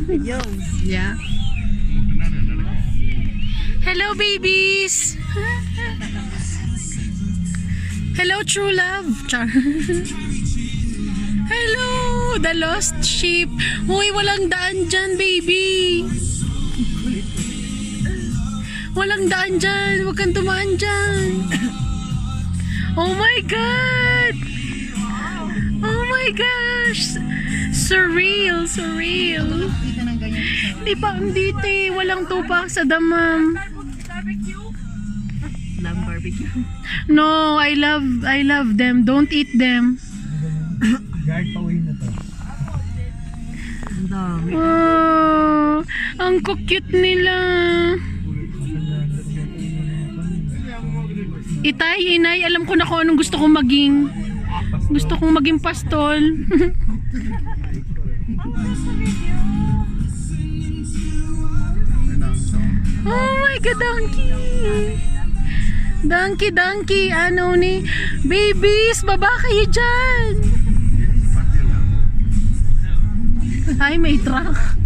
Yeah. Hello, babies. Hello, true love. Char. Hello, the lost sheep. Uy, walang daan dyan, baby. Walang daan dyan. Huwag kang tumaan dyan. Oh my God. Oh my gosh. Surreal, surreal. Hindi pa, dito eh. Walang tupak sa damam. Lamb barbecue. No, I love them. Don't eat them. Guard pa uwi na to. Ang dami. Oh, ang cute nila. Itay, inay, alam ko na kung anong gusto kong maging. Gusto kong maging pastol. Oh my God, donkey. Donkey, ano ni? Babies, baba kayo dyan. Ay, may truck.